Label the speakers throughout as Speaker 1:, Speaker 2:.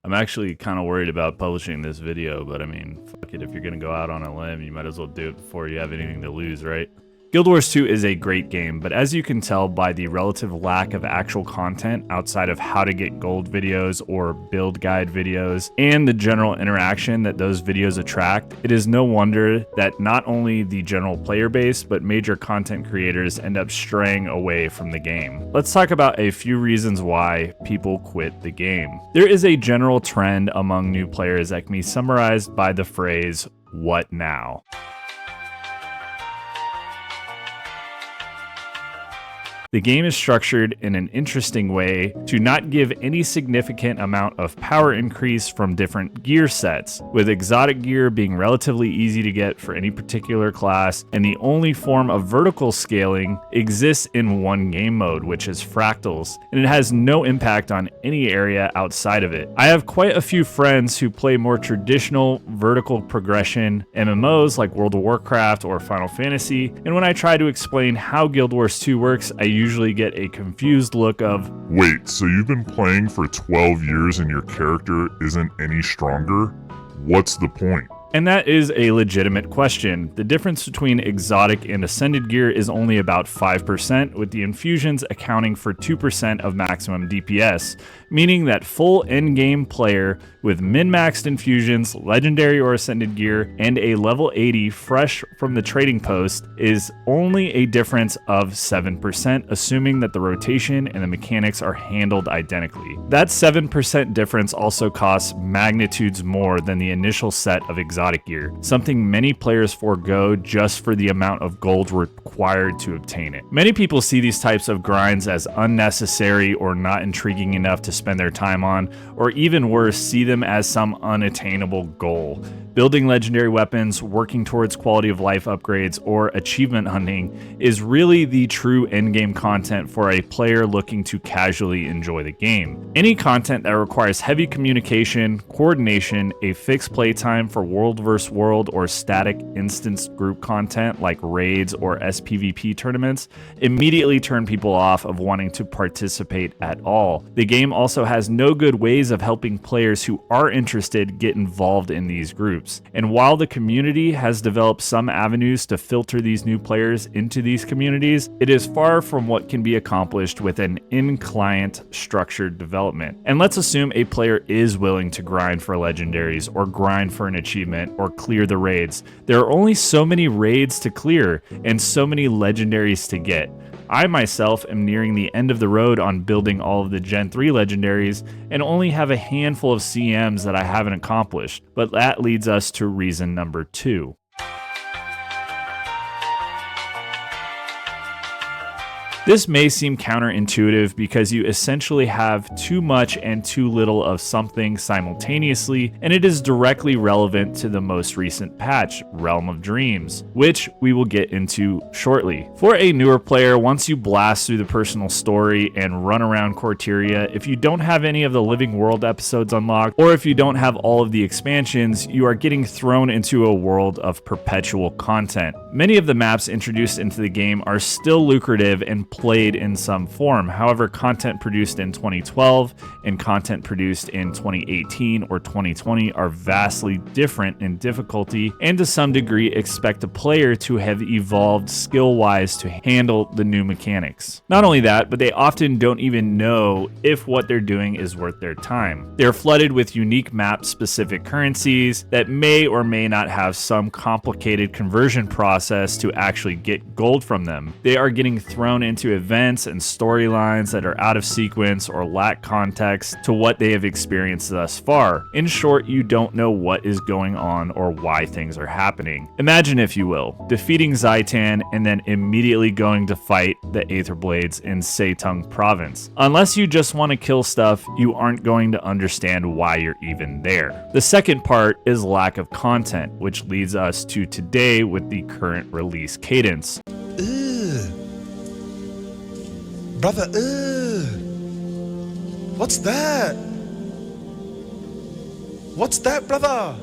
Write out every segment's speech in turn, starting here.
Speaker 1: I'm actually kind of worried about publishing this video, but I mean, fuck it. If you're going to go out on a limb, you might as well do it before you have anything to lose, right? Guild Wars 2 is a great game, but as you can tell by the relative lack of actual content outside of how to get gold videos or build guide videos and the general interaction that those videos attract, it is no wonder that not only the general player base, but major content creators end up straying away from the game. Let's talk about a few reasons why people quit the game. There is a general trend among new players that can be summarized by the phrase, "What now?" The game is structured in an interesting way to not give any significant amount of power increase from different gear sets, with exotic gear being relatively easy to get for any particular class, and the only form of vertical scaling exists in one game mode, which is fractals, and it has no impact on any area outside of it. I have quite a few friends who play more traditional vertical progression MMOs like World of Warcraft or Final Fantasy, and when I try to explain how Guild Wars 2 works, I usually get a confused look of,
Speaker 2: "Wait, so you've been playing for 12 years and your character isn't any stronger? What's the point?"
Speaker 1: And that is a legitimate question. The difference between exotic and ascended gear is only about 5%, with the infusions accounting for 2% of maximum DPS, meaning that full endgame player with min-maxed infusions, legendary or ascended gear, and a level 80 fresh from the trading post is only a difference of 7%, assuming that the rotation and the mechanics are handled identically. That 7% difference also costs magnitudes more than the initial set of exotic gear, something many players forego just for the amount of gold required to obtain it. Many people see these types of grinds as unnecessary or not intriguing enough to spend their time on, or even worse, see them as some unattainable goal. Building legendary weapons, working towards quality of life upgrades, or achievement hunting is really the true endgame content for a player looking to casually enjoy the game. Any content that requires heavy communication, coordination, a fixed playtime for world versus world or static instance group content like raids or sPVP tournaments immediately turn people off of wanting to participate at all. The game also has no good ways of helping players who are interested get involved in these groups. And while the community has developed some avenues to filter these new players into these communities, it is far from what can be accomplished with an in-client structured development. And let's assume a player is willing to grind for legendaries or grind for an achievement or clear the raids. There are only so many raids to clear and so many legendaries to get. I myself am nearing the end of the road on building all of the Gen 3 legendaries and only have a handful of CMs that I haven't accomplished, but that leads us to reason number 2. This may seem counterintuitive because you essentially have too much and too little of something simultaneously, and it is directly relevant to the most recent patch, Realm of Dreams, which we will get into shortly. For a newer player, once you blast through the personal story and run around Corteria, if you don't have any of the Living World episodes unlocked, or if you don't have all of the expansions, you are getting thrown into a world of perpetual content. Many of the maps introduced into the game are still lucrative and played in some form. However, content produced in 2012 and content produced in 2018 or 2020 are vastly different in difficulty and to some degree expect a player to have evolved skill-wise to handle the new mechanics. Not only that, but they often don't even know if what they're doing is worth their time. They're flooded with unique map-specific currencies that may or may not have some complicated conversion process to actually get gold from them. They are getting thrown into events and storylines that are out of sequence or lack context to what they have experienced thus far. In short, you don't know what is going on or why things are happening. Imagine, if you will, defeating Zaitan and then immediately going to fight the Aetherblades in Seitung province. Unless you just want to kill stuff, you aren't going to understand why you're even there. The second part is lack of content, which leads us to today with the current release cadence.
Speaker 3: Brother, what's that? What's that, brother?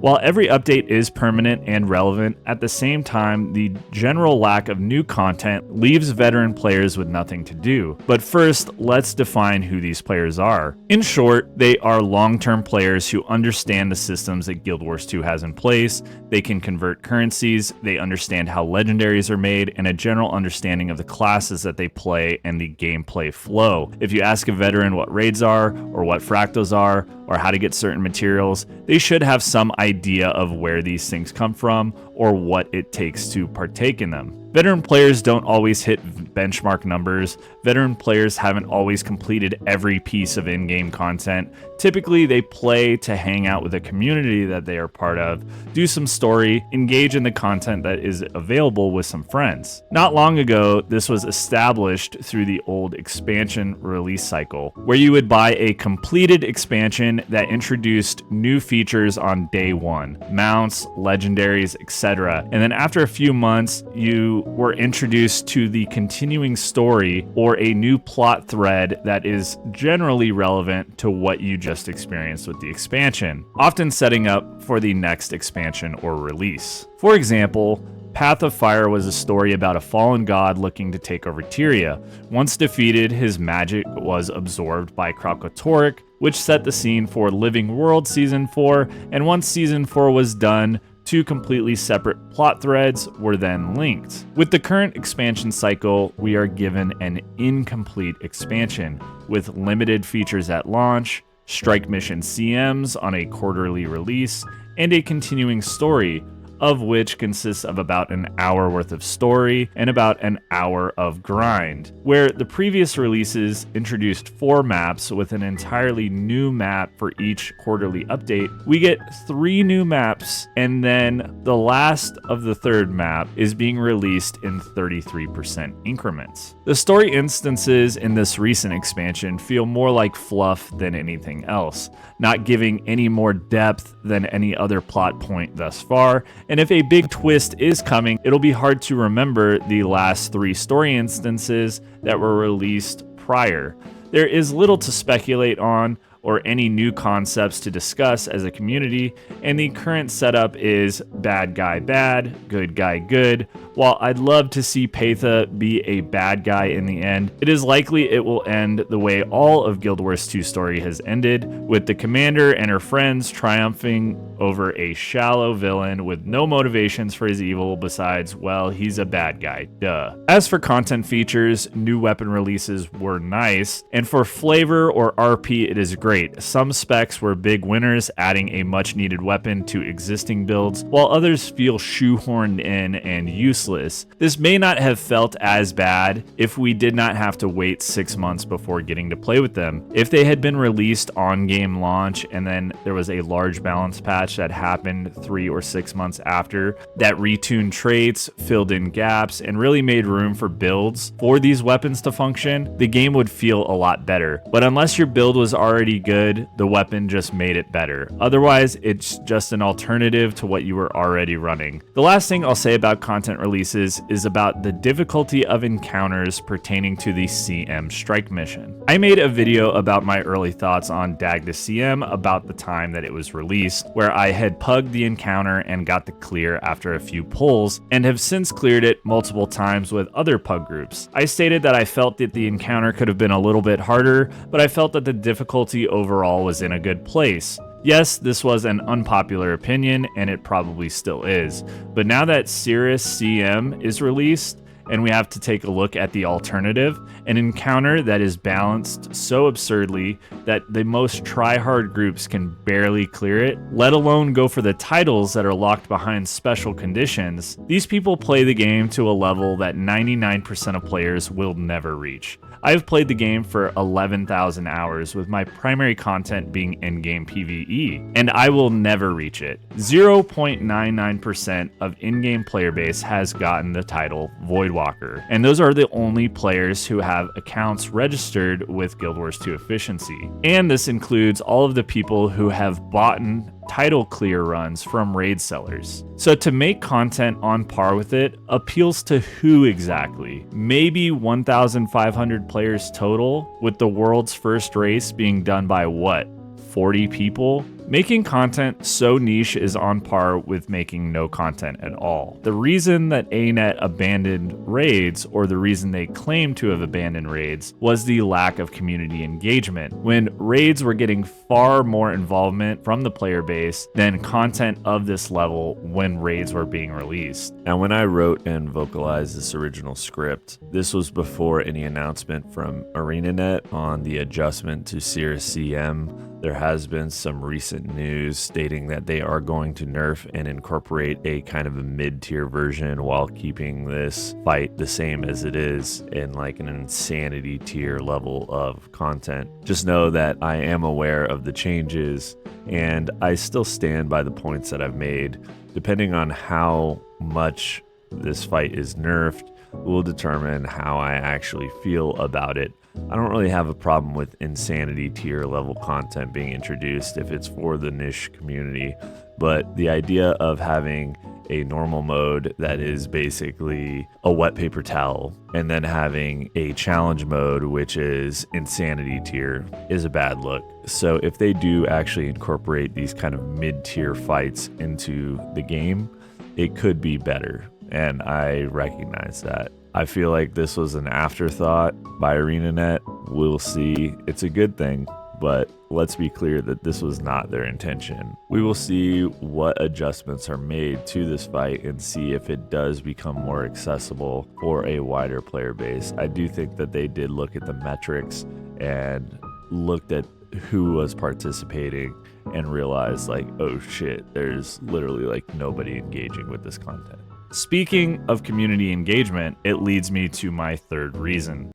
Speaker 1: While every update is permanent and relevant, at the same time, the general lack of new content leaves veteran players with nothing to do. But first, let's define who these players are. In short, they are long-term players who understand the systems that Guild Wars 2 has in place, they can convert currencies, they understand how legendaries are made, and a general understanding of the classes that they play and the gameplay flow. If you ask a veteran what raids are, or what fractals are, or how to get certain materials, they should have some idea of where these things come from or what it takes to partake in them. Veteran players don't always hit benchmark numbers. Veteran players haven't always completed every piece of in-game content. Typically, they play to hang out with a community that they are part of, do some story, engage in the content that is available with some friends. Not long ago, this was established through the old expansion release cycle, where you would buy a completed expansion that introduced new features on day one, mounts, legendaries, etc. And then after a few months, you were introduced to the continuing story or a new plot thread that is generally relevant to what you just experienced with the expansion, often setting up for the next expansion or release. For example, Path of Fire was a story about a fallen god looking to take over Tyria. Once defeated, his magic was absorbed by Kralkatorrik, which set the scene for Living World Season 4, and once Season 4 was done, two completely separate plot threads were then linked. With the current expansion cycle, we are given an incomplete expansion with limited features at launch, strike mission CMs on a quarterly release, and a continuing story, of which consists of about an hour worth of story and about an hour of grind. Where the previous releases introduced 4 maps with an entirely new map for each quarterly update, we get 3 new maps, and then the last of the 3rd map is being released in 33% increments. The story instances in this recent expansion feel more like fluff than anything else, not giving any more depth than any other plot point thus far, and if a big twist is coming, it'll be hard to remember the last 3 story instances that were released prior. There is little to speculate on or any new concepts to discuss as a community, and the current setup is bad guy bad, good guy good. While I'd love to see Patha be a bad guy in the end, it is likely it will end the way all of Guild Wars 2 story has ended, with the commander and her friends triumphing over a shallow villain with no motivations for his evil besides, well, he's a bad guy, duh. As for content features, new weapon releases were nice, and for flavor or RP it is great. Some specs were big winners, adding a much needed weapon to existing builds, while others feel shoehorned in and useless. This may not have felt as bad if we did not have to wait 6 months before getting to play with them. If they had been released on game launch and then there was a large balance patch that happened 3 or 6 months after that retuned traits, filled in gaps, and really made room for builds for these weapons to function, the game would feel a lot better. But unless your build was already good, the weapon just made it better. Otherwise, it's just an alternative to what you were already running. The last thing I'll say about content releases is about the difficulty of encounters pertaining to the CM strike mission. I made a video about my early thoughts on Dagda CM about the time that it was released, where I had pugged the encounter and got the clear after a few pulls, and have since cleared it multiple times with other pug groups. I stated that I felt that the encounter could have been a little bit harder, but I felt that the difficulty overall was in a good place. Yes, this was an unpopular opinion, and it probably still is, but now that Cirrus CM is released, and we have to take a look at the alternative, an encounter that is balanced so absurdly that the most try-hard groups can barely clear it, let alone go for the titles that are locked behind special conditions. These people play the game to a level that 99% of players will never reach. I've played the game for 11,000 hours, with my primary content being in-game PvE, and I will never reach it. 0.99% of in-game player base has gotten the title Voidwalker, and those are the only players who have accounts registered with Guild Wars 2 Efficiency. And this includes all of the people who have bought title clear runs from raid sellers. So to make content on par with it appeals to who exactly? Maybe 1,500 players total, with the world's first race being done by what? 40 people? Making content so niche is on par with making no content at all. The reason that ANET abandoned raids, or the reason they claim to have abandoned raids, was the lack of community engagement, when raids were getting far more involvement from the player base than content of this level when raids were being released.
Speaker 3: And when I wrote and vocalized this original script, this was before any announcement from ArenaNet on the adjustment to Cirrus CM. There has been some recent news stating that they are going to nerf and incorporate a kind of a mid-tier version while keeping this fight the same as it is in like an insanity tier level of content. Just know that I am aware of the changes and I still stand by the points that I've made. Depending on how much this fight is nerfed will determine how I actually feel about it. I don't really have a problem with insanity tier level content being introduced if it's for the niche community, but the idea of having a normal mode that is basically a wet paper towel and then having a challenge mode which is insanity tier is a bad look. So if they do actually incorporate these kind of mid-tier fights into the game, it could be better, and I recognize that. I feel like this was an afterthought by ArenaNet. We'll see. It's a good thing, but let's be clear that this was not their intention. We will see what adjustments are made to this fight and see if it does become more accessible for a wider player base. I do think that they did look at the metrics and looked at who was participating and realized like, oh shit, there's literally like nobody engaging with this content.
Speaker 1: Speaking of community engagement, it leads me to my third reason.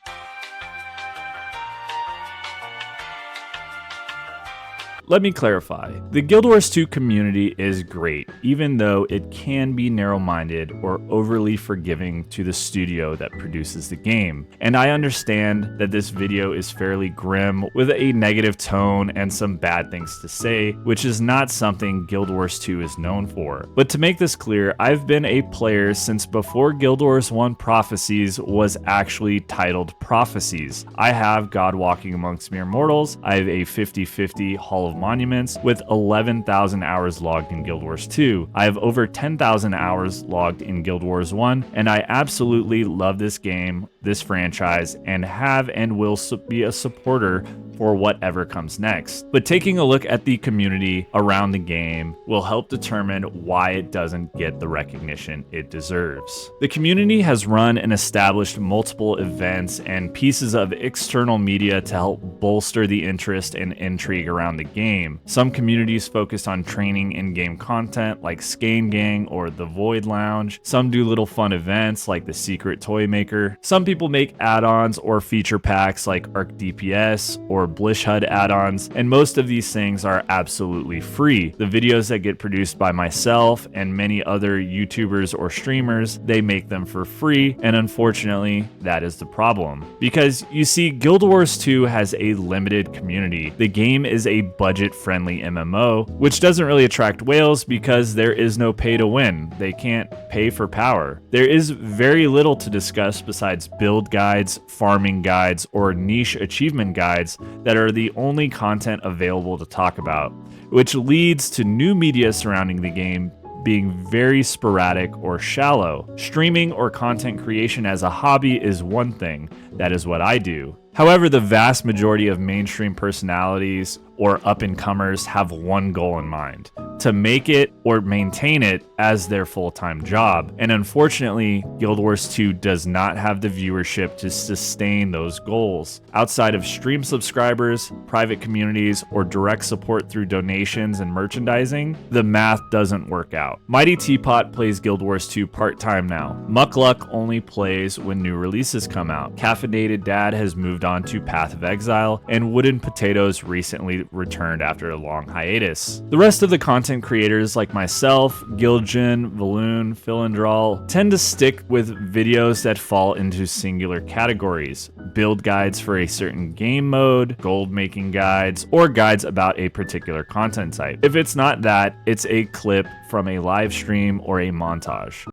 Speaker 1: Let me clarify. The Guild Wars 2 community is great, even though it can be narrow-minded or overly forgiving to the studio that produces the game. And I understand that this video is fairly grim with a negative tone and some bad things to say, which is not something Guild Wars 2 is known for. But to make this clear, I've been a player since before Guild Wars 1 Prophecies was actually titled Prophecies. I have God Walking Amongst Mere Mortals. I have a 50/50 Hall of Monuments with 11,000 hours logged in Guild Wars 2. I have over 10,000 hours logged in Guild Wars 1, and I absolutely love this game, this franchise, and have and will be a supporter for whatever comes next. But taking a look at the community around the game will help determine why it doesn't get the recognition it deserves. The community has run and established multiple events and pieces of external media to help bolster the interest and intrigue around the game. Some communities focus on training in-game content like Skane Gang or the Void Lounge. Some do little fun events like the Secret Toy Maker. Some people make add-ons or feature packs like Arc DPS or Blish HUD add-ons, and most of these things are absolutely free. The videos that get produced by myself and many other YouTubers or streamers, they make them for free, and unfortunately, that is the problem. Because you see, Guild Wars 2 has a limited community. The game is a budget-friendly MMO, which doesn't really attract whales because there is no pay to win. They can't pay for power. There is very little to discuss besides build guides, farming guides, or niche achievement guides that are the only content available to talk about, which leads to new media surrounding the game being very sporadic or shallow. Streaming or content creation as a hobby is one thing. That is what I do. However, the vast majority of mainstream personalities or up-and-comers have one goal in mind: to make it or maintain it as their full-time job. And unfortunately, Guild Wars 2 does not have the viewership to sustain those goals. Outside of stream subscribers, private communities, or direct support through donations and merchandising, the math doesn't work out. Mighty Teapot plays Guild Wars 2 part-time now. Muckluck only plays when new releases come out. Caffeinated Dad has moved on to Path of Exile, and Wooden Potatoes recently returned after a long hiatus. The rest of the content creators like myself, Giljan, Vallun, Philandral tend to stick with videos that fall into singular categories: build guides for a certain game mode, gold making guides, or guides about a particular content type. If it's not that, it's a clip from a live stream or a montage.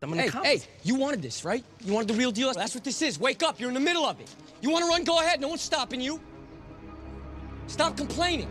Speaker 4: Hey, you wanted this, right? You wanted the real deal? That's what this is. Wake up, you're in the middle of it. You want to run? Go ahead. No one's stopping you. Stop complaining.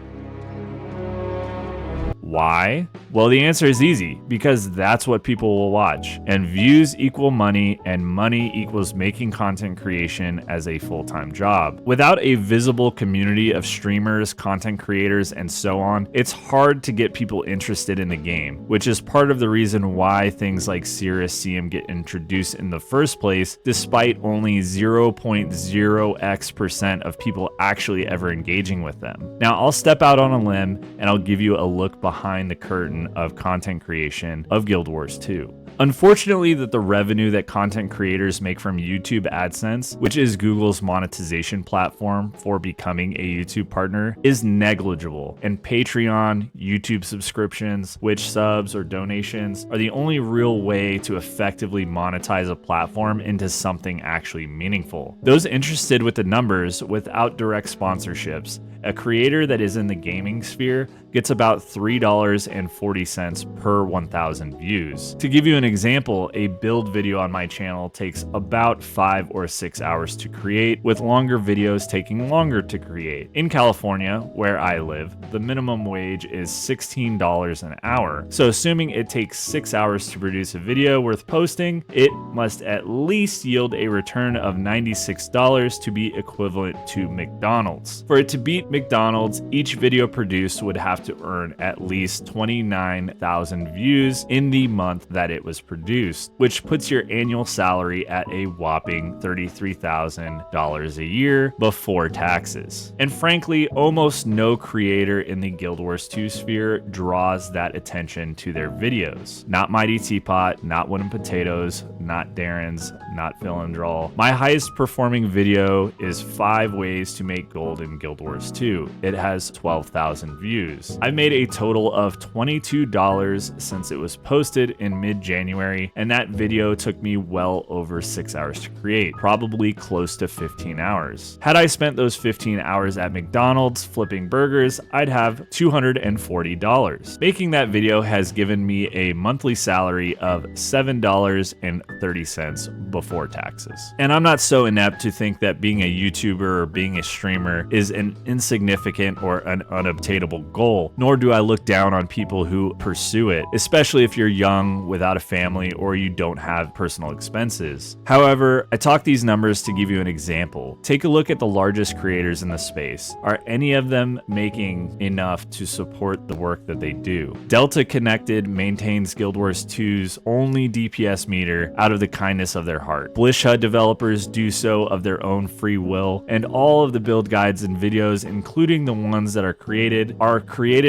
Speaker 1: Why? Well, the answer is easy, because that's what people will watch. And views equal money, and money equals making content creation as a full-time job. Without a visible community of streamers, content creators, and so on, it's hard to get people interested in the game, which is part of the reason why things like sPVP get introduced in the first place, despite only 0.0x% of people actually ever engaging with them. Now, I'll step out on a limb and I'll give you a look behind the curtain of content creation of Guild Wars 2. Unfortunately, the revenue that content creators make from YouTube AdSense, which is Google's monetization platform for becoming a YouTube partner, is negligible, and Patreon, YouTube subscriptions, Twitch subs, or donations are the only real way to effectively monetize a platform into something actually meaningful. Those interested with the numbers without direct sponsorships, a creator that is in the gaming sphere gets about $3.40 per 1,000 views. To give you an example, a build video on my channel takes about 5 or 6 hours to create, with longer videos taking longer to create. In California, where I live, the minimum wage is $16 an hour. So assuming it takes 6 hours to produce a video worth posting, it must at least yield a return of $96 to be equivalent to McDonald's. For it to beat McDonald's, each video produced would have to earn at least 29,000 views in the month that it was produced, which puts your annual salary at a whopping $33,000 a year before taxes. And frankly, almost no creator in the Guild Wars 2 sphere draws that attention to their videos. Not Mighty Teapot, not Wooden Potatoes, not Darren's, not Phil and Drawl. My highest performing video is 5 ways to make gold in Guild Wars 2. It has 12,000 views. I've made a total of $22 since it was posted in mid-January, and that video took me well over 6 hours to create, probably close to 15 hours. Had I spent those 15 hours at McDonald's flipping burgers, I'd have $240. Making that video has given me a monthly salary of $7.30 before taxes. And I'm not so inept to think that being a YouTuber or being a streamer is an insignificant or an unobtainable goal, nor do I look down on people who pursue it, especially if you're young, without a family, or you don't have personal expenses. However, I talk these numbers to give you an example. Take a look at the largest creators in the space. Are any of them making enough to support the work that they do? Delta Connected maintains Guild Wars 2's only DPS meter out of the kindness of their heart. BlishHUD developers do so of their own free will, and all of the build guides and videos, including the ones that are created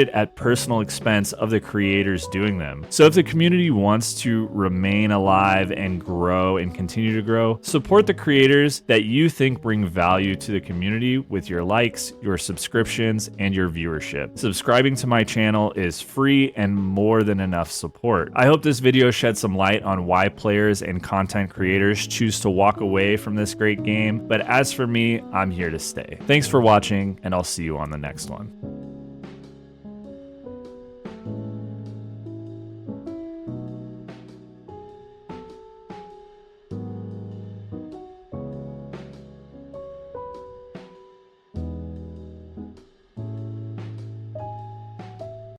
Speaker 1: at personal expense of the creators doing them. So if the community wants to remain alive and grow and continue to grow, support the creators that you think bring value to the community with your likes, your subscriptions, and your viewership. Subscribing to my channel is free and more than enough support. I hope this video shed some light on why players and content creators choose to walk away from this great game, but as for me, I'm here to stay. Thanks for watching, and I'll see you on the next one.